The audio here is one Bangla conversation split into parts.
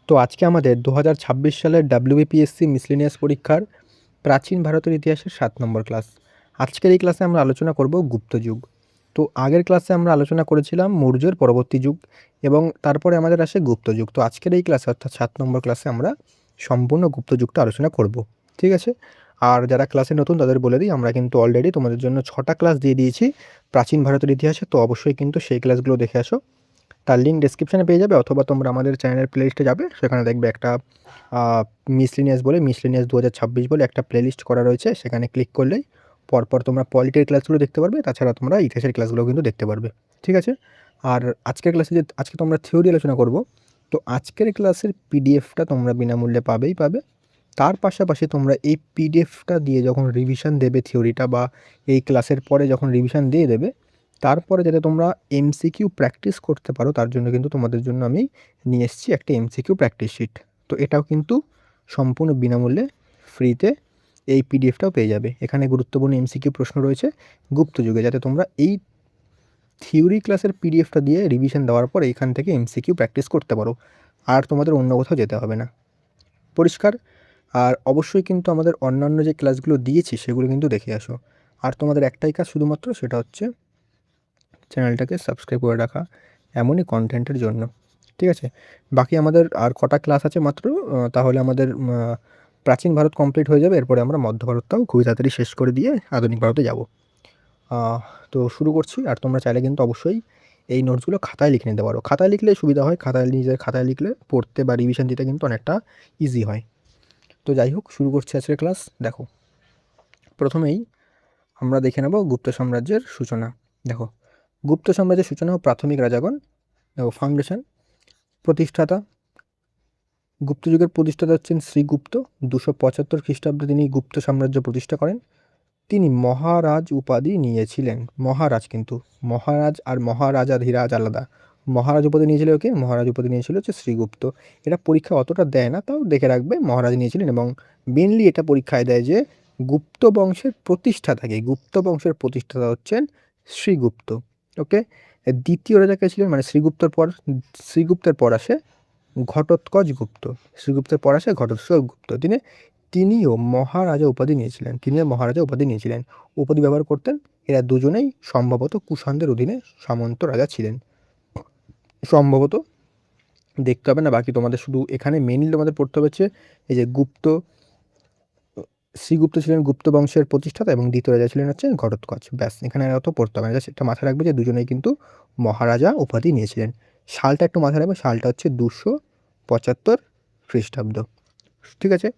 তো আজকে আমাদের 2026 সালের WBPSC মিসলেনিয়াস পরীক্ষার প্রাচীন ভারতের ইতিহাসের 7 নম্বর ক্লাস। আজকের এই ক্লাসে আমরা আলোচনা করব গুপ্ত যুগ। তো আগের ক্লাসে আমরা আলোচনা করেছিলাম মৌর্যের পরবর্তী যুগ এবং তারপরে আমাদের আসে গুপ্ত যুগ। তো আজকের এই ক্লাসে অর্থাৎ 7 নম্বর ক্লাসে আমরা সম্পূর্ণ গুপ্ত যুগটা আলোচনা করব। ঠিক আছে? আর যারা ক্লাসে নতুন তাদের বলে দিই, আমরা কিন্তু অলরেডি তোমাদের জন্য 6টা ক্লাস দিয়ে দিয়েছি প্রাচীন ভারতের ইতিহাসে। তো অবশ্যই কিন্তু সেই ক্লাসগুলো দেখে আসো। তার লিঙ্ক ডেসক্রিপশনে পেয়ে যাবে, অথবা তোমরা আমাদের চ্যানেলের প্লেলিস্টে যাবে, সেখানে দেখবে একটা মিসলেনিয়াস 2026 বলে একটা প্লেলিস্ট করা রয়েছে। সেখানে ক্লিক করলেই পরপর তোমরা পলিটির ক্লাসগুলো দেখতে পারবে, তাছাড়া তোমরা ইতিহাসের ক্লাসগুলোও কিন্তু দেখতে পারবে। ঠিক আছে? আর আজকের ক্লাসে আজকে তোমরা থিওরি আলোচনা করব। তো আজকের ক্লাসের পিডিএফটা তোমরা বিনামূল্যে পাবে। তার পাশাপাশি তোমরা এই পিডিএফটা দিয়ে যখন রিভিশন দেবে থিওরিটা, বা এই ক্লাসের পরে যখন রিভিশন দিয়ে দেবে, তারপরে যাতে তোমরা এমসিকিউ প্র্যাকটিস করতে পারো, তার জন্য কিন্তু তোমাদের জন্য আমি নিয়ে এসেছি একটা এমসিকিউ প্র্যাকটিস শিট। তো এটাও কিন্তু সম্পূর্ণ বিনামূল্যে ফ্রিতে এই পিডিএফটাও পেয়ে যাবে। এখানে গুরুত্বপূর্ণ এমসিকিউ প্রশ্ন রয়েছে গুপ্ত যুগে, যাতে তোমরা এই থিওরি ক্লাসের পিডিএফটা দিয়ে রিভিশন দেওয়ার পর এখান থেকে এমসিকিউ প্র্যাকটিস করতে পারো, আর তোমাদের অন্য কোথাও যেতে হবে না। পরিষ্কার? আর অবশ্যই কিন্তু আমাদের অন্যান্য যে ক্লাসগুলো দিয়েছি সেগুলো কিন্তু দেখে আসো। আর তোমাদের একটাই কাজ শুধুমাত্র, সেটা হচ্ছে চ্যানেলটাকে সাবস্ক্রাইব করে রাখা এমনই কন্টেন্টের জন্য। ঠিক আছে? বাকি আমাদের আর কটা ক্লাস আছে মাত্র, তাহলে আমাদের প্রাচীন ভারত কমপ্লিট হয়ে যাবে। এরপরে আমরা মধ্য ভারতটাও খুবই তাড়াতাড়ি শেষ করে দিয়ে আধুনিক ভারতে যাব। তো শুরু করছি। আর তোমরা চাইলে কিন্তু অবশ্যই এই নোটসগুলো খাতায় লিখে নিতে পারো। খাতায় লিখলে সুবিধা হয়, নিজের খাতায় লিখলে পড়তে বা রিভিশন দিতে কিন্তু অনেকটা ইজি হয়। তো যাই হোক, শুরু করছি আজকের ক্লাস। দেখো, প্রথমেই আমরা দেখে নেব গুপ্ত সাম্রাজ্যের সূচনা। দেখো, গুপ্ত সাম্রাজ্যের সূচনা ও প্রাথমিক রাজাগণ। দেখো, ফাউন্ডেশন, প্রতিষ্ঠাতা। গুপ্ত যুগের প্রতিষ্ঠাতা হচ্ছেন শ্রীগুপ্ত। 275 খ্রিস্টাব্দে তিনি গুপ্ত সাম্রাজ্য প্রতিষ্ঠা করেন। তিনি মহারাজ উপাধি নিয়েছিলেন। মহারাজ, কিন্তু মহারাজ আর মহারাজাধিরাজ আলাদা। মহারাজ উপাধি নিয়েছিল ওকে, মহারাজ উপাধি নিয়েছিল হচ্ছে শ্রীগুপ্ত। এটা পরীক্ষা অতটা দেয় না, তাও দেখে রাখবে মহারাজ নিয়েছিলেন। এবং মেনলি এটা পরীক্ষায় দেয় যে গুপ্ত বংশের প্রতিষ্ঠাতাকে, গুপ্ত বংশের প্রতিষ্ঠাতা হচ্ছেন শ্রীগুপ্ত। ওকে, দ্বিতীয় রাজা কে ছিলেন, মানে শ্রীগুপ্তের পর আসে ঘটোৎকচ গুপ্ত। শ্রীগুপ্তের পর আসে ঘটোৎকচ গুপ্ত। তিনিও মহারাজা উপাধি নিয়েছিলেন। উপাধি ব্যবহার করতেন। এরা দুজনেই সম্ভবত কুষাণদের অধীনে সামন্ত রাজা ছিলেন। সম্ভবত দেখতে হবে না, বাকি তোমাদের শুধু এখানে মেইনলি তোমাদের পড়তে হবে হচ্ছে এই যে শ্রীগুপ্ত ছিলেন গুপ্ত বংশের প্রতিষ্ঠাতা এবং দ্বিতীয় রাজা ছিলেন হচ্ছে ঘটোৎকচ। ব্যাস, এখানে অত পড়তে হবে না, জাস্ট এটা মাথায় রাখবে যে দুজনেই কিন্তু মহারাজা উপাধি নিয়েছিলেন। সালটা একটু মাথায় রাখবে, সালটা হচ্ছে 275 খ্রিস্টাব্দ। ঠিক আছে?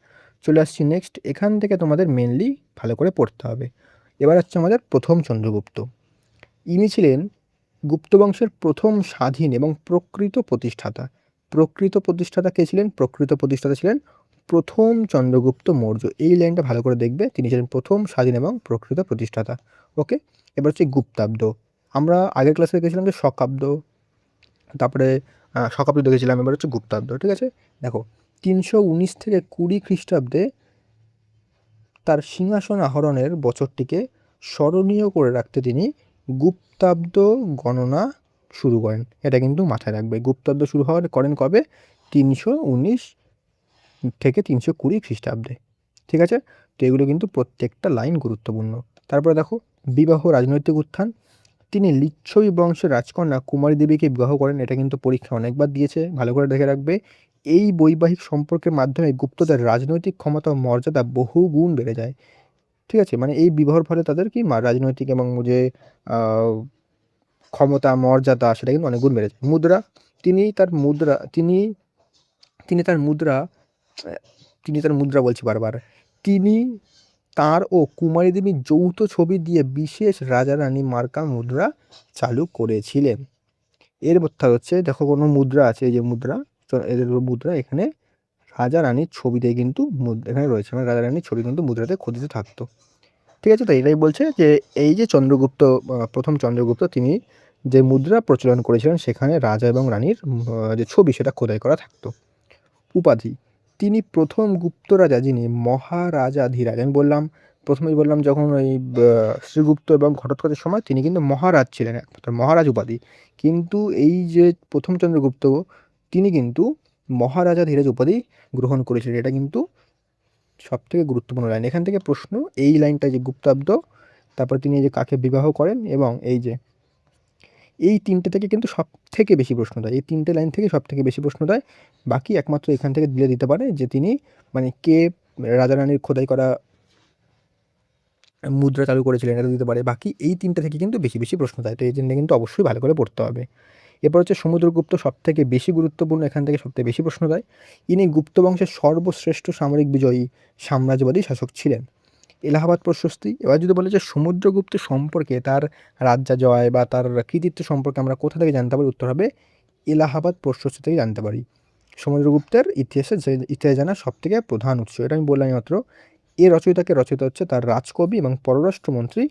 চলে আসছি নেক্সট। এখান থেকে তোমাদের মেনলি ভালো করে পড়তে হবে। এবার হচ্ছে আমাদের প্রথম চন্দ্রগুপ্ত। ইনি ছিলেন গুপ্ত বংশের প্রথম স্বাধীন এবং প্রকৃত প্রতিষ্ঠাতা। প্রকৃত প্রতিষ্ঠাতা কে ছিলেন? প্রকৃত প্রতিষ্ঠাতা ছিলেন প্রথম চন্দ্রগুপ্ত মৌর্য। এই লাইনটা ভালো করে দেখবে, তিনি ছিলেন প্রথম স্বাধীন এবং প্রকৃত প্রতিষ্ঠাতা। ওকে, এবার হচ্ছে গুপ্তাব্দ। আমরা আগের ক্লাসে দেখেছিলাম যে শকাব্দ, তারপরে শকাব্দ দেখেছিলাম, এবার হচ্ছে গুপ্তাব্দ। ঠিক আছে? দেখো, 319 থেকে 20 খ্রিস্টাব্দে তার সিংহাসন আহরণের বছরটিকে স্মরণীয় করে রাখতে তিনি গুপ্তাব্দ গণনা শুরু করেন। এটা কিন্তু মাথায় রাখবে। গুপ্তাব্দ শুরু করেন কবে? 319 থেকে 320 খ্রিস্টাব্দে। ঠিক আছে? তো এগুলো কিন্তু প্রত্যেকটা লাইন গুরুত্বপূর্ণ। তারপরে দেখো, বিবাহ রাজনৈতিক উত্থান। তিনি লিচ্ছবি বংশের রাজকন্যা কুমারী দেবীকে বিবাহ করেন। এটা কিন্তু পরীক্ষা অনেকবার দিয়েছে, ভালো করে দেখে রাখবে। এই বৈবাহিক সম্পর্কের মাধ্যমে গুপ্তদের রাজনৈতিক ক্ষমতা ও মর্যাদা বহু গুণ বেড়ে যায়। ঠিক আছে? মানে এই বিবাহর ফলে তাদের কি রাজনৈতিক এবং যে ক্ষমতা মর্যাদা, সেটা কিন্তু অনেক গুণ বেড়ে যায়। মুদ্রা, তিনি তার মুদ্রা তিনি তিনি তার মুদ্রা তিনি তার মুদ্রা বলছি বারবার, তিনি তার ও কুমারী দেবীর যৌথ ছবি দিয়ে বিশেষ রাজা রানী মার্কা মুদ্রা চালু করেছিলেন। এর অর্থাৎ হচ্ছে, দেখো কোনো মুদ্রা আছে, এই যে মুদ্রা, এদের মুদ্রা, এখানে রাজা রানীর ছবি দিয়ে কিন্তু এখানে রয়েছে, মানে রাজা রানীর ছবি কিন্তু মুদ্রাতে খোদিত থাকতো। ঠিক আছে? তো এটাই বলছে যে এই যে চন্দ্রগুপ্ত, প্রথম চন্দ্রগুপ্ত, তিনি যে মুদ্রা প্রচলন করেছিলেন সেখানে রাজা এবং রানীর যে ছবি সেটা খোদাই করা থাকতো। উপাধি, তিনি প্রথম গুপ্ত রাজা যিনি মহারাজাধিরাজ। আমি বললাম, প্রথমেই বললাম যখন ওই শ্রীগুপ্ত এবং ঘটোৎকচের সময় তিনি কিন্তু মহারাজ ছিলেন, একমাত্র মহারাজ উপাধি। কিন্তু এই যে প্রথম চন্দ্রগুপ্ত, তিনি কিন্তু মহারাজা ধীরাজ উপাধি গ্রহণ করেছিলেন। এটা কিন্তু সবথেকে গুরুত্বপূর্ণ লাইন। এখান থেকে প্রশ্ন এই লাইনটা যে গুপ্তাব্দ, তারপর তিনি এই যে কাকে বিবাহ করেন এবং এই ৩টে থেকে কিন্তু সবথেকে বেশি প্রশ্ন দেয়। এই ৩টে লাইন থেকে সবথেকে বেশি প্রশ্ন দেয়। বাকি একমাত্র এখান থেকে দিতে পারে যে তিনি মানে কে রাজা রানীর খোদাই করা মুদ্রা চালু করেছিলেন, এটা দিতে পারে। বাকি এই ৩টে থেকে কিন্তু বেশি বেশি প্রশ্ন দেয়। তো এই জন্য কিন্তু অবশ্যই ভালো করে পড়তে হবে। এরপর হচ্ছে সমুদ্রগুপ্ত, সবথেকে বেশি গুরুত্বপূর্ণ, এখান থেকে সবথেকে বেশি প্রশ্ন দেয়। ইনি গুপ্ত বংশের সর্বশ্রেষ্ঠ সামরিক বিজয়ী সাম্রাজ্যবাদী শাসক ছিলেন। এলাহাবাদ প্রশস্তি। এবার যদি বলে যে সমুদ্রগুপ্ত সম্পর্কে, তার রাজ্য জয় বা তার কৃতিত্ব সম্পর্কে আমরা কোথা থেকে জানতে পারি, উত্তর হবে এলাহাবাদ প্রশস্তি থেকে জানতে পারি। সমুদ্রগুপ্তের ইতিহাস জানার সবথেকে প্রধান উৎস, এটা আমি বললাম মাত্র। এর রচয়িতা হচ্ছে তার রাজকবি এবং পররাষ্ট্রমন্ত্রী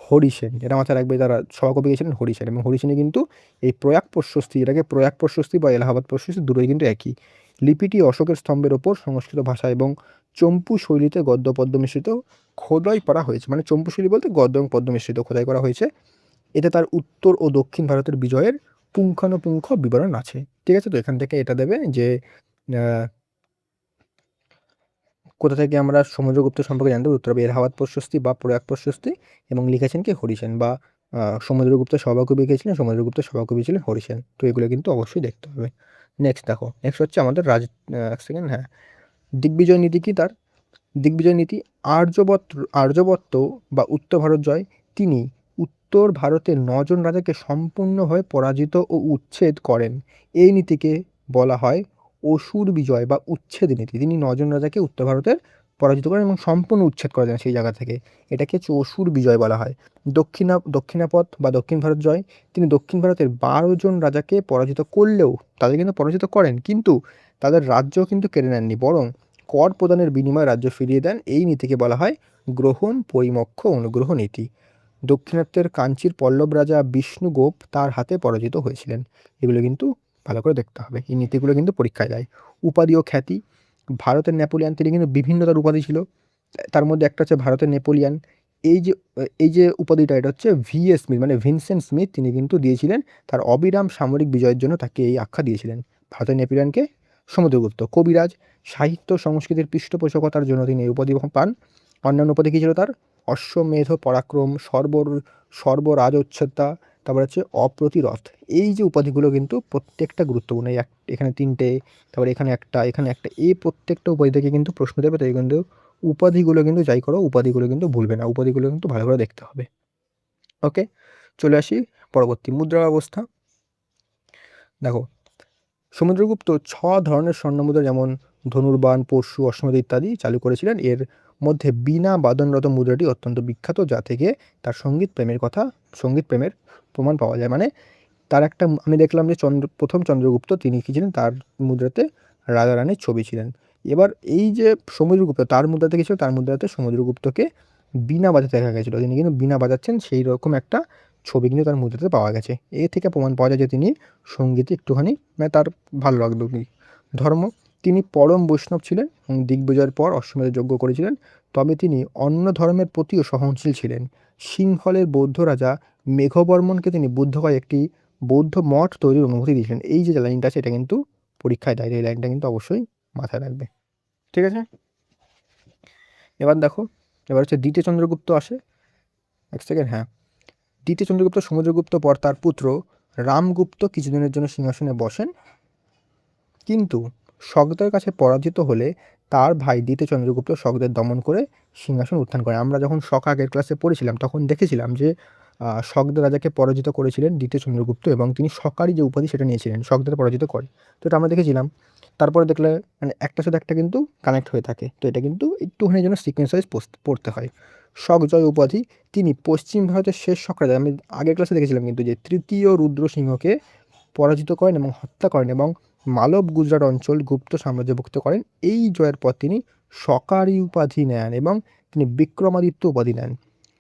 হরিসেন। এটা মাথায় রাখবে, তারা সভাকবি ছিলেন হরিসেন, এবং হরিসেনে কিন্তু এই প্রয়াগ প্রশস্তি, এটাকে প্রয়াগ প্রশস্তি বা এলাহাবাদ প্রশস্তি দুটোই কিন্তু একই। লিপিটি অশোকের স্তম্ভের ওপর সংস্কৃত ভাষা এবং চম্পু শৈলীতে গদ্য পদ্য মিশ্রিত খোদাই করা হয়েছে। মানে চম্পু শৈলী বলতে গদ্য এবং পদ্য মিশ্রিত খোদাই করা হয়েছে। এতে তার উত্তর ও দক্ষিণ ভারতের বিজয়ের পুঙ্খানুপুঙ্খ বিবরণ আছে। ঠিক আছে, তো এখান থেকে এটা দেবে যে কোথা থেকে আমরা সমুদ্রগুপ্ত সম্পর্কে জানতে পারি, উত্তর হবে এলাহাবাদ প্রশস্তি বা প্রয়াগ প্রশস্তি, এবং লিখেছেন কি হরিসেন, বা সমুদ্রগুপ্ত সভাকবি লিখেছিলেন, সমুদ্রগুপ্ত সভাকবি ছিলেন হরিসেন। তো এগুলো কিন্তু অবশ্যই দেখতে হবে। নেক্সট দেখো, নেক্সট হচ্ছে আমাদের এক সেকেন্ড, হ্যাঁ, দিগ্বিজয় নীতি কি তার? দিগ্বিজয় নীতি, আর্যবত্ত বা উত্তর ভারত জয়। তিনি উত্তর ভারতের 9জন রাজাকে সম্পূর্ণভাবে পরাজিত ও উচ্ছেদ করেন। এই নীতিকে বলা হয় অসুর বিজয় বা উচ্ছেদ নীতি। তিনি 9জন রাজাকে উত্তর ভারতের পরাজিত করেন এবং সম্পূর্ণ উচ্ছেদ করে দেন সেই জায়গা থেকে। এটাকে হচ্ছে অসুর বিজয় বলা হয়। দক্ষিণাপথ বা দক্ষিণ ভারত জয়, তিনি দক্ষিণ ভারতের 12জন রাজাকে পরাজিত করলেও, তাদের কিন্তু পরাজিত করেন, কিন্তু তাদের রাজ্য কিন্তু কেড়ে নেননি, বরং কর প্রদানের বিনিময়ে রাজ্য ফিরিয়ে দেন। এই নীতিকে বলা হয় গ্রহণ পরিমক্ষ অনুগ্রহ নীতি। দক্ষিণাত্যের কাঞ্চির পল্লব রাজা বিষ্ণুগোপ তার হাতে পরাজিত হয়েছিলেন। এগুলো কিন্তু ভালো করে দেখতে হবে, এই নীতিগুলো কিন্তু পরীক্ষায় দেয়। উপাধি ও খ্যাতি, ভারতের নেপোলিয়ান, তিনি কিন্তু বিভিন্ন তার উপাধি ছিল, তার মধ্যে একটা হচ্ছে ভারতের নেপোলিয়ান। এই যে উপাধিটা, এটা হচ্ছে ভিএস স্মিথ মানে ভিনসেন্ট স্মিথ, তিনি কিন্তু দিয়েছিলেন তার অবিরাম সামরিক বিজয়ের জন্য, তাকে এই আখ্যা দিয়েছিলেন। ভারতের নেপোলিয়ানকে সমুদ্রগুপ্ত। কবিরাজ, সাহিত্য সংস্কৃতির পৃষ্ঠপোষকতার জন্য তিনি এই উপাধি পান। অন্যান্য উপাধি কী ছিল তার? অশ্বমেধ পরাক্রম, সর্বরাজোচ্ছেদা, তারপর হচ্ছে অপ্রতিরথ। এই যে উপাধিগুলো কিন্তু প্রত্যেকটা গুরুত্বপূর্ণ। এখানে 3টে, তারপর এখানে একটা, এখানে একটা, এই প্রত্যেকটা উপাধি থেকে কিন্তু প্রশ্ন দেবে। তাই কিন্তু উপাধিগুলো কিন্তু যাই করো, উপাধিগুলো কিন্তু ভুলবে না, উপাধিগুলো কিন্তু ভালো করে দেখতে হবে। ওকে, চলে আসি পরবর্তী মুদ্রা ব্যবস্থা। দেখো, সমুদ্রগুপ্ত 6 ধরনের স্বর্ণমুদ্রা, যেমন ধনুর্বাণ, পরশু, অশ্বমেধ ইত্যাদি চালু করেছিলেন। এর মধ্যে বীণা বাদনরত মুদ্রাটি অত্যন্ত বিখ্যাত, যা থেকে তার সঙ্গীত প্রেমের প্রমাণ পাওয়া যায়। মানে তার একটা, আমি দেখলাম যে প্রথম চন্দ্রগুপ্ত তিনি কি ছিলেন, তার মুদ্রাতে রাজা রানীর ছবি ছিলেন। এবার এই যে সমুদ্রগুপ্ত, তার মুদ্রাতে কি ছিল, তার মুদ্রাতে সমুদ্রগুপ্তকে বীণা বাজাতে দেখা গেছিলো, তিনি কিন্তু বীণা বাজাচ্ছেন, সেই রকম একটা ছবি কিন্তু তার মুদ্রাতে পাওয়া গেছে। এ থেকে প্রমাণ পাওয়া যায় যে তিনি সঙ্গীতে একটুখানি মানে তার ভালো লাগলো কি। ধর্ম, তিনি পরম বৈষ্ণব ছিলেন এবং দিগ্বিজয়ের পর অশ্বমেধ যজ্ঞ করেছিলেন। তবে তিনি অন্য ধর্মের প্রতিও সহনশীল ছিলেন। সিংহলের বৌদ্ধ রাজা মেঘবর্মনকে তিনি বুদ্ধগয় একটি বৌদ্ধ মঠ তৈরির অনুমতি দিয়েছিলেন। এই যে লাইনটা আছে, এটা কিন্তু পরীক্ষায় দেয়, এই লাইনটা কিন্তু অবশ্যই মাথায় রাখবে। ঠিক আছে, এবার দেখো, এবার হচ্ছে দ্বিতীয় চন্দ্রগুপ্ত আসে। এক সেকেন্ড, হ্যাঁ, দ্বিতীয় চন্দ্রগুপ্ত সমুদ্রগুপ্ত পর তার পুত্র রামগুপ্ত কিছুদিনের জন্য সিংহাসনে বসেন, কিন্তু শকদের কাছে পরাজিত হলে তার ভাই দ্বিতীয় চন্দ্রগুপ্ত শকদের দমন করে সিংহাসন উত্থান করে। আমরা যখন শক আগের ক্লাসে পড়েছিলাম তখন দেখেছিলাম যে শকদের রাজাকে পরাজিত করেছিলেন দ্বিতীয় চন্দ্রগুপ্ত, এবং তিনি শকারই যে উপাধি সেটা নিয়েছিলেন, শকদের পরাজিত করে। তো এটা আমরা দেখেছিলাম। তারপরে দেখলে মানে একটার সাথে একটা কিন্তু কানেক্ট হয়ে থাকে, তো এটা কিন্তু একটুখানি যেন সিকোয়েন্স ওয়াইজ পড়তে হয়। শকজয় উপাধি, তিনি পশ্চিম ভারতের শেষ শক রাজা, আমি আগের ক্লাসে দেখেছিলাম কিন্তু, যে তৃতীয় রুদ্রসিংহকে পরাজিত করেন এবং হত্যা করেন, এবং মালব গুজরাট অঞ্চল গুপ্ত সাম্রাজ্যভুক্ত করেন। এই জয়ের পর তিনি শকারি উপাধি নেন এবং তিনি বিক্রমাদিত্য উপাধি নেন।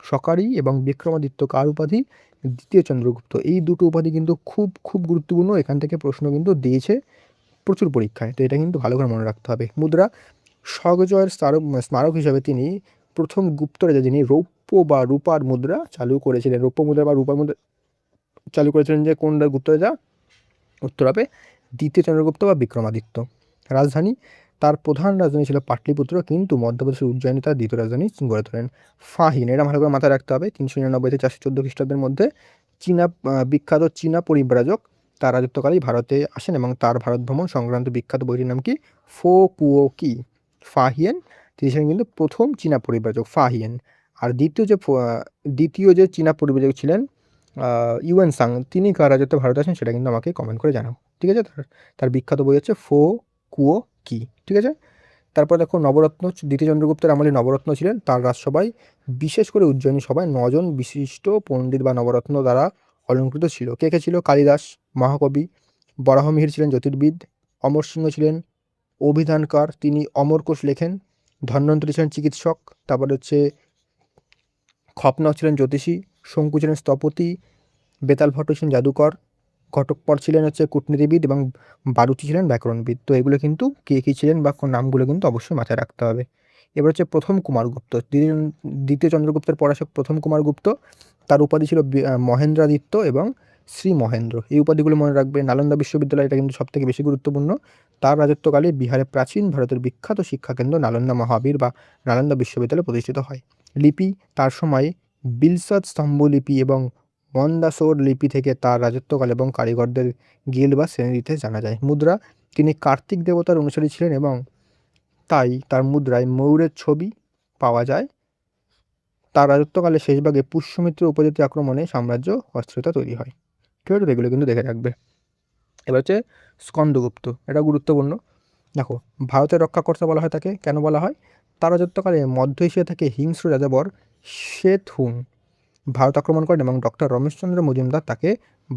শকারি এবং বিক্রমাদিত্য কার উপাধি? দ্বিতীয় চন্দ্রগুপ্ত। এই দুটো উপাধি কিন্তু খুব খুব গুরুত্বপূর্ণ, এখান থেকে প্রশ্ন কিন্তু দিয়েছে প্রচুর পরীক্ষায়, তো এটা কিন্তু ভালো করে মনে রাখতে হবে। মুদ্রা, শকজয়ের স্মারক হিসাবে তিনি প্রথম গুপ্ত রাজা যিনি রৌপ্য বা রূপার মুদ্রা চালু করেছিলেন। রৌপ্য মুদ্রা বা রূপার মুদ্রা চালু করেছিলেন যে কোন গুপ্ত রাজা? উত্তর হবে দ্বিতীয় চন্দ্রগুপ্ত বা বিক্রমাদিত্য। রাজধানী, তার প্রধান রাজধানী ছিল পাটলিপুত্র, কিন্তু মধ্যপ্রদেশের উজ্জয়িনী তার দ্বিতীয় রাজধানী গড়ে তোলেন। ফাহিন, এটা ভালো করে মাথায় রাখতে হবে। 399 থেকে 414 খ্রিস্টাব্দের মধ্যে বিখ্যাত চীনা পরিব্রাজক তার রাজত্বকালেই ভারতে আসেন এবং তার ভারত ভ্রমণ সংক্রান্ত বিখ্যাত বইটির নাম কি? ফো কুও কি। ফাহিয়েন, তিনি ছিলেন কিন্তু প্রথম চীনা পরিব্রাজক ফাহিয়েন। আর দ্বিতীয় যে চীনা পরিব্রাজক ছিলেন ইউয়েন সাং, তিনি কার রাজত্বে ভারতে আসেন সেটা কিন্তু আমাকে কমেন্ট করে জানাও। ঠিক আছে, তার বিখ্যাত বই হচ্ছে ফো কুও কি। ঠিক আছে, তারপর দেখো নবরত্ন, দ্বিতীয় চন্দ্রগুপ্তের আমলে নবরত্ন ছিলেন। তার রাজসভায় বিশেষ করে উজ্জয়িনী সভায় 9 জন বিশিষ্ট পণ্ডিত বা নবরত্ন দ্বারা অলঙ্কৃত ছিল। কে কে ছিল? কালিদাস মহাকবি, বরাহমিহির ছিলেন জ্যোতির্বিদ, অমর সিংহ ছিলেন অভিধানকার, তিনি অমরকোষ লেখেন, ধন্বন্তরী ছিলেন চিকিৎসক, তারপরে হচ্ছে খপনক ছিলেন জ্যোতিষী, শঙ্কু ছিলেন স্থপতি, বেতাল ভট্ট ছিলেন জাদুকর, ঘটকপর ছিলেন হচ্ছে কূটনীতিবিদ এবং বারুচি ছিলেন ব্যাকরণবিদ। তো এগুলো কিন্তু কে কী ছিলেন বা নামগুলো কিন্তু অবশ্যই মাথায় রাখতে হবে। এবার হচ্ছে প্রথম কুমারগুপ্ত, দ্বিতীয় চন্দ্রগুপ্তের পরাশক প্রথম কুমারগুপ্ত। তার উপাধি ছিল মহেন্দ্রাদিত্য এবং শ্রী মহেন্দ্র। এই উপাধিগুলো মনে রাখবে। নালন্দা বিশ্ববিদ্যালয়, এটা কিন্তু সবথেকে বেশি গুরুত্বপূর্ণ। তার রাজত্বকালে বিহারে প্রাচীন ভারতের বিখ্যাত শিক্ষাকেন্দ্র নালন্দা মহাবীর বা নালন্দা বিশ্ববিদ্যালয় প্রতিষ্ঠিত হয়। লিপি, তার সময় বিলশাদ স্তম্ভলিপি এবং মন্দাসোর লিপি থেকে তার রাজত্বকাল এবং কারিগরদের গিল্ড বা শ্রেণীতে জানা যায়। মুদ্রা, তিনি কার্তিক দেবতার অনুসারী ছিলেন এবং তাই তার মুদ্রায় ময়ূরের ছবি পাওয়া যায়। তার রাজত্বকালে শেষভাগে পুষ্যমিত্র উপজাতি আক্রমণে সাম্রাজ্য অস্থিরতা তৈরি হয়। ঠিক আছে, এগুলো কিন্তু দেখে রাখবে। এবার হচ্ছে স্কন্দগুপ্ত, এটা গুরুত্বপূর্ণ। দেখো, ভারতের রক্ষাকর্তা বলা হয় তাকে। কেন বলা হয়? তার রাজত্বকালে মধ্য এশিয়া থেকে হিংস্র যাযাবর শেথুন ভারত আক্রমণ করেন এবং ডক্টর রমেশচন্দ্র মজুমদার তাকে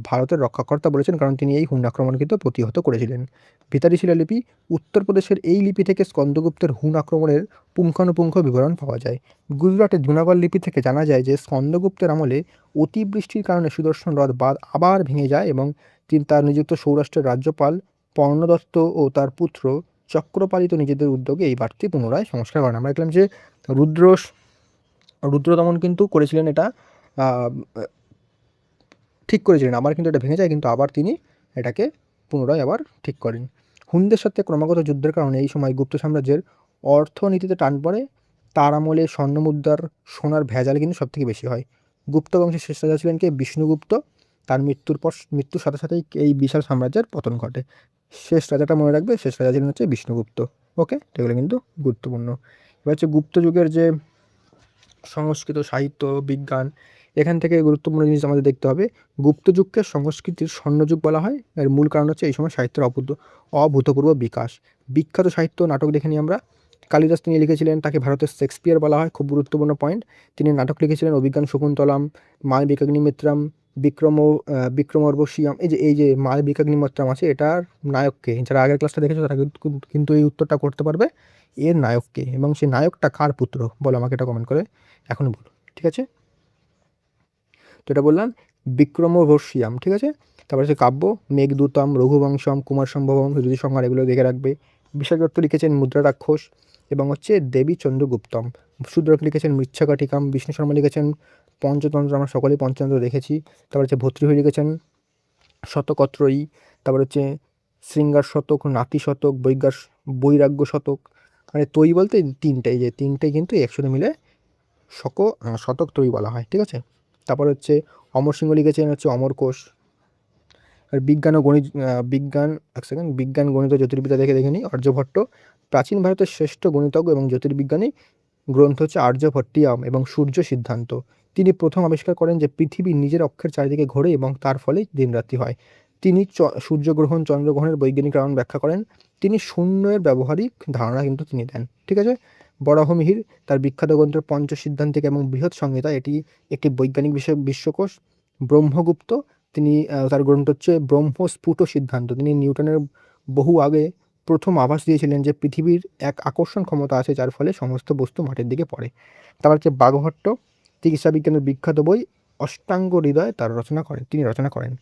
ভারতের রক্ষাকর্তা বলেছেন, কারণ তিনি এই হুন আক্রমণ কিন্তু প্রতিহত করেছিলেন। ভিতারি শিলালিপি, উত্তরপ্রদেশের এই লিপি থেকে স্কন্দগুপ্তের হুন আক্রমণের পুঙ্খানুপুঙ্খ বিবরণ পাওয়া যায়। গুজরাটের জুনাগড় লিপি থেকে জানা যায় যে স্কন্দগুপ্তের আমলে অতিবৃষ্টির কারণে সুদর্শন হ্রদ বাঁধ আবার ভেঙে যায় এবং তিনি তার নিযুক্ত সৌরাষ্ট্রের রাজ্যপাল পর্ণদত্ত ও তার পুত্র চক্রপালিত নিজেদের উদ্যোগে এই বাঁধটি পুনরায় সংস্কার করেন। আমরা দেখলাম যে রুদ্রদমন কিন্তু করেছিলেন, এটা ঠিক করেছিলেন, আবার কিন্তু এটা ভেঙে যায়, কিন্তু আবার তিনি এটাকে পুনরায় আবার ঠিক করেন। হুনদের সাথে ক্রমাগত যুদ্ধের কারণে এই সময় গুপ্ত সাম্রাজ্যের অর্থনীতিতে টান পড়ে। তার আমলে স্বর্ণমুদ্রার সোনার ভেজাল কিন্তু সবথেকে বেশি হয়। গুপ্ত বংশের শেষ রাজা ছিলেন কে? বিষ্ণুগুপ্ত। তার মৃত্যুর সাথে সাথেই এই বিশাল সাম্রাজ্যের পতন ঘটে। শেষ রাজাটা মনে রাখবে, শেষ রাজা ছিলেন হচ্ছে বিষ্ণুগুপ্ত। ওকে, এগুলো কিন্তু গুরুত্বপূর্ণ। এবার হচ্ছে গুপ্ত যুগের যে সংস্কৃত, সাহিত্য, বিজ্ঞান, এখান থেকে গুরুত্বপূর্ণ জিনিস আমাদের দেখতে হবে। গুপ্ত যুগকে সংস্কৃতির স্বর্ণযুগ বলা হয়। এর মূল কারণ হচ্ছে এই সময় সাহিত্যের অভূতপূর্ব বিকাশ। বিখ্যাত সাহিত্য নাটক দেখে নিই আমরা। কালিদাস তিনি লিখেছিলেন, তাকে ভারতের শেক্সপিয়ার বলা হয়, খুব গুরুত্বপূর্ণ পয়েন্ট। তিনি নাটক লিখেছিলেন অভিজ্ঞান শকুন্তলম, মালবিকাগ্নিমিত্রম, বিক্রমোর্বশীয়ম। এই যে মালবিকাগ্নিমিত্রম আছে, এটার নায়ককে, যারা আগের ক্লাসটা দেখেছো তারা কিন্তু এই উত্তরটা করতে পারবে, এর নায়ককে, এবং সেই নায়কটা কার পুত্র বলো আমাকে, এটা কমেন্ট করে এখনই বলো। ঠিক আছে, তো এটা বললাম বিক্রমোর্বশীয়ম। ঠিক আছে, তারপরে হচ্ছে কাব্য, মেঘদূতম, রঘুবংশম, কুমার সম্ভবম, ঋতুসংহার, এগুলো দেখে রাখবে। বিশাল দত্ত লিখেছেন মুদ্রা রাক্ষস এবং হচ্ছে দেবী চন্দ্রগুপ্তম। শূদ্রক লিখেছেন মৃচ্ছাকটিকাম। বিষ্ণু শর্মা লিখেছেন পঞ্চতন্ত্র, আমরা সকলেই পঞ্চতন্ত্র দেখেছি। তারপর হচ্ছে ভর্তৃহরি লিখেছেন শতকত্রয়ী। তারপর হচ্ছে শৃঙ্গার শতক, নাতি শতক, বৈরাগ্য শতক। মানে তৈ বলতে এই যে তিনটেই কিন্তু একসাথে মিলে শতক তৈ বলা হয়। ঠিক আছে, তারপর হচ্ছে অমর সিংহ লিখেছেন হচ্ছে অমরকোষ। আর বিজ্ঞান গণিত জ্যোতির্বিদ্যা দেখে নিই। আর্যভট্ট, প্রাচীন ভারতের শ্রেষ্ঠ গণিতজ্ঞ এবং জ্যোতির্বিজ্ঞানী গ্রন্থ হচ্ছে আর্যভট্টিয়াম এবং সূর্য সিদ্ধান্ত। তিনি প্রথম আবিষ্কার করেন যে পৃথিবী নিজের অক্ষের চারিদিকে ঘোরে এবং তার ফলেই দিনরাত্রি হয়। তিনি সূর্যগ্রহণ, চন্দ্রগ্রহণের বৈজ্ঞানিক কারণ ব্যাখ্যা করেন। তিনি শূন্যের ব্যবহারিক ধারণা কিন্তু তিনি দেন। ঠিক আছে, বরাহমিহির, তার বিখ্যাত গ্রন্থ পঞ্চসিদ্ধান্তিক এবং বৃহৎ সংহিতা, এটি একটি বৈজ্ঞানিক বিশ্বকোষ। ব্রহ্মগুপ্ত, তিনি তার গ্রন্থ হচ্ছে ব্রহ্মস্ফুট সিদ্ধান্ত। তিনি নিউটনের বহু আগে প্রথম আভাস দিয়েছিলেন যে পৃথিবীর এক আকর্ষণ ক্ষমতা আছে যার ফলে সমস্ত বস্তু মাটির দিকে পড়ে। তারপর হচ্ছে বাঘভট্ট, চিকিৎসা বিজ্ঞানের বিখ্যাত বই অষ্টাঙ্গ হৃদয় তিনি রচনা করেন।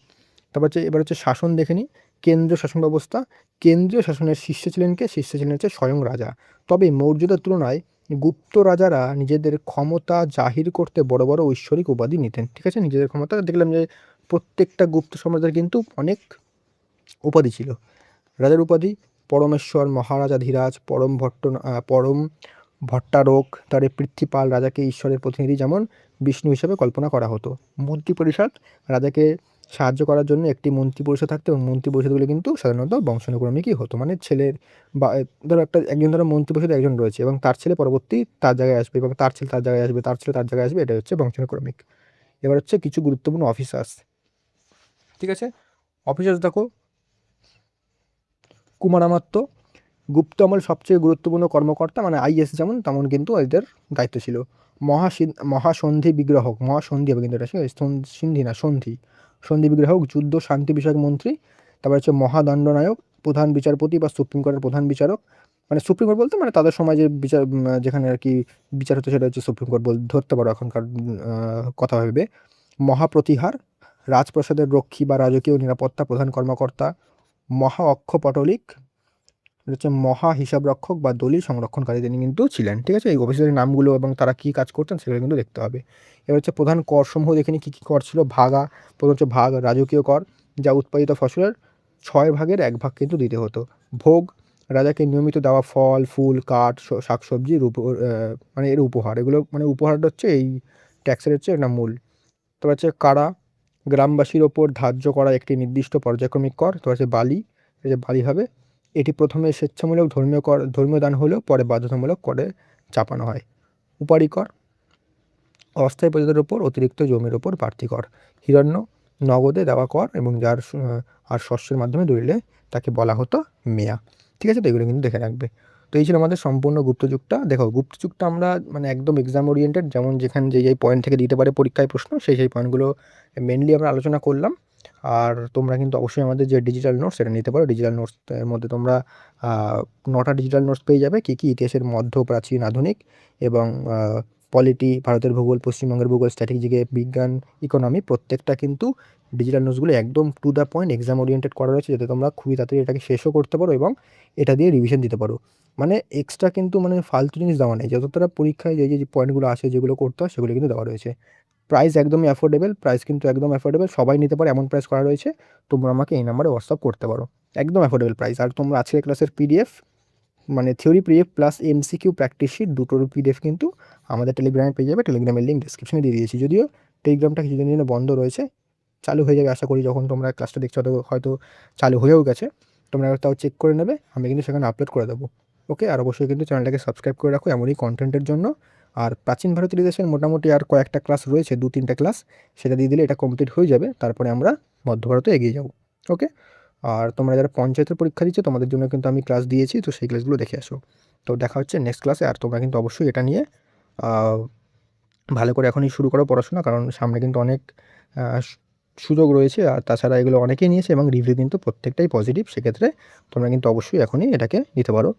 তারপর হচ্ছে এবার হচ্ছে শাসন দেখে নিই। কেন্দ্রীয় শাসন ব্যবস্থা, কেন্দ্রীয় শাসনের শীর্ষে ছিলেন কে? শীর্ষে ছিলেন হচ্ছে স্বয়ং রাজা। তবে মৌর্যদের তুলনায় গুপ্ত রাজারা নিজেদের ক্ষমতা জাহির করতে বড় বড় ঐশ্বরিক উপাধি নিতেন। ঠিক আছে, নিজেদের ক্ষমতা দেখলাম যে প্রত্যেকটা গুপ্ত সম্রাটের কিন্তু অনেক উপাধি ছিল। রাজার উপাধি, পরমেশ্বর, মহারাজাধিরাজ, পরম ভট্টারক, তারে পৃথ্বীপাল রাজাকে ঈশ্বরের প্রতিনিধি যেমন বিষ্ণু হিসেবে কল্পনা করা হতো। মন্ত্রিপরিষদ, রাজাকে সাহায্য করার জন্য একটি মন্ত্রিপরিষদ থাকতো এবং মন্ত্রিপরিষদগুলো কিন্তু সাধারণত বংশানুক্রমিকই হতো, মানে ছেলের বা ধরো একজন ধরো মন্ত্রিপরিষদে একজন রয়েছে এবং তার ছেলে পরবর্তী তার জায়গায় আসবে এবং তার ছেলে তার জায়গায় আসবে, তার ছেলে তার জায়গায় আসবে, এটা হচ্ছে বংশানুক্রমিক। এবার হচ্ছে কিছু গুরুত্বপূর্ণ অফিসার্স, ঠিক আছে। অফিসার্স দেখো, কুমারামাত্য গুপ্ত আমল সবচেয়ে গুরুত্বপূর্ণ কর্মকর্তা, মানে আইএস যেমন তেমন কিন্তু এদের দায়িত্ব ছিল। মহাসন্ধি বিগ্রহক, মহাসন্ধি হবে কিন্তু এটা সিন্ধি না, সন্ধি বিগ্রহক, যুদ্ধ শান্তি বিষয়ক মন্ত্রী। তারপর হচ্ছে মহাদণ্ডনায়ক, প্রধান বিচারপতি বা সুপ্রিম কোর্টের প্রধান বিচারক, মানে সুপ্রিম কোর্ট বলতে মানে তাদের সময় যে বিচার যেখানে আর কি বিচার হতো সেটা হচ্ছে সুপ্রিম কোর্ট ধরতে পারো এখনকার কথা ভেবে। মহাপ্রতিহার, রাজপ্রাসাদের রক্ষী বা রাজকীয় নিরাপত্তা প্রধান কর্মকর্তা। মহা অক্ষপটলিক হচ্ছে মহা হিসাবরক্ষক বা দলিল সংরক্ষণকারী তিনি কিন্তু ছিলেন, ঠিক আছে। এই অফিসারের নামগুলো এবং তারা কী কাজ করতেন সেগুলো কিন্তু দেখতে হবে। এবার হচ্ছে প্রধান করসমূহ দেখে নিই কী কী কর ছিল। প্রথম হচ্ছে ভাগ, রাজকীয় কর, যা উৎপাদিত ফসলের 6 ভাগের 1 ভাগ কিন্তু দিতে হতো। ভোগ, রাজাকে নিয়মিত দেওয়া ফল, ফুল, কাঠ, শাকসবজির মানে এর উপহার, এগুলো মানে উপহারটা হচ্ছে এই ট্যাক্সের হচ্ছে এটা মূল। তারপর হচ্ছে কারা, গ্রামবাসীর ওপর ধার্য করা একটি নির্দিষ্ট পর্যায়ক্রমিক কর। তারপর হচ্ছে বালি, এই যে বালি হবে, এটি প্রথমে স্বেচ্ছামূলক ধর্মীয় দান হলেও পরে বাধ্যতামূলক করে চাপানো হয়। উপারি কর, অস্থায়ী প্রজাদের ওপর অতিরিক্ত জমির ওপর বাড়তি কর। হিরণ্য, নগদে দেওয়া কর এবং যার আর শস্যের মাধ্যমে দলিলে তাকে বলা হতো মেয়া, ঠিক আছে। তো এগুলো কিন্তু দেখে রাখবে। তো এই ছিল আমাদের সম্পূর্ণ গুপ্তযুগটা। দেখো গুপ্তযুগটা আমরা মানে একদম এক্সাম ওরিয়েন্টেড, যেমন যেখানে যেই পয়েন্ট থেকে দিতে পারে পরীক্ষায় প্রশ্ন, সেই পয়েন্টগুলো মেনলি আমরা আলোচনা করলাম। আর তোমরা কিন্তু অবশ্যই আমাদের যে ডিজিটাল নোটস সেটা নিতে পারো। ডিজিটাল নোটসের মধ্যে তোমরা 9টা ডিজিটাল নোটস পেয়ে যাবে। কী কী? ইতিহাসের মধ্য, প্রাচীন, আধুনিক এবং পলিটি, ভারতের ভূগোল, পশ্চিমবঙ্গের ভূগোল, স্ট্র্যাটেজিক, বিজ্ঞান, ইকোনমি, প্রত্যেকটা কিন্তু ডিজিটাল নোটসগুলো একদম to the point exam oriented করা রয়েছে, যাতে তোমরা খুবই তাড়াতাড়ি এটাকে শেষও করতে পারো এবং এটা দিয়ে রিভিশন দিতে পারো। মানে এক্সট্রা কিন্তু মানে ফালতু জিনিস দেওয়া নেই, যতটা পরীক্ষায় যে পয়েন্টগুলো আসে যেগুলো করতে হয় সেগুলো কিন্তু দেওয়া রয়েছে। প্রাইস একদমই অ্যাফোর্ডেবল, প্রাইস কিন্তু একদম অ্যাফোর্ডেবল, সবাই নিতে পারে এমন প্রাইস করা রয়েছে। তোমরা আমাকে এই নাম্বারে হোয়াটসঅ্যাপ করতে পারো, একদম অ্যাফোর্ডেবল প্রাইস। আর তোমরা আজকের ক্লাসের পিডিএফ মানে theory PDF plus MCQ practice sheet দুটোর পিডিএফ কিন্তু আমাদের টেলিগ্রামে পেয়ে যাবে। টেলিগ্রামের লিঙ্ক ডিসক্রিপশনে দিয়ে দিয়েছি। যদিও টেলিগ্রামটা কিছুদিনের জন্য বন্ধ রয়েছে, চালু হয়ে যাবে আশা করি। যখন তোমরা ক্লাসটা দেখছো হয়তো চালু হয়েও গেছে, তোমরা তাও চেক করে নেবে, আমি কিন্তু সেখানে আপলোড করে দেবো। ওকে, আর অবশ্যই কিন্তু চ্যানেলটাকে সাবস্ক্রাইব করে রাখো এমনই কন্টেন্টের জন্য। আর প্রাচীন ভারতের ইতিহাসের মোটামুটি আর কয়েকটা ক্লাস রয়েছে, 2-3টা ক্লাস, সেটা দিয়ে দিলে এটা কমপ্লিট হয়ে যাবে। তারপরে আমরা মধ্য ভারতে এগিয়ে যাব। ওকে, আর তোমরা যারা পঞ্চায়েতের পরীক্ষা দিচ্ছ তোমাদের জন্য কিন্তু আমি ক্লাস দিয়েছি, তো সেই ক্লাসগুলো দেখে আসো। তো দেখা হচ্ছে নেক্সট ক্লাসে। আর তোমরা কিন্তু অবশ্যই এটা নিয়ে ভালো করে এখনই শুরু করো পড়াশোনা, কারণ সামনে কিন্তু অনেক সুযোগ রয়েছে। আর তাছাড়া এগুলো অনেকেই নিয়েছে এবং রিভিউ কিন্তু প্রত্যেকটাই পজিটিভ। সেক্ষেত্রে তোমরা কিন্তু অবশ্যই এখনই এটাকে নিতে পারো।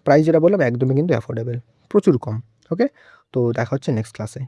প্রাইস যেটা বললাম একদমই কিন্তু অ্যাফোর্ডেবল, প্রচুর কম। ওকে, তো দেখা হচ্ছে নেক্সট ক্লাসে।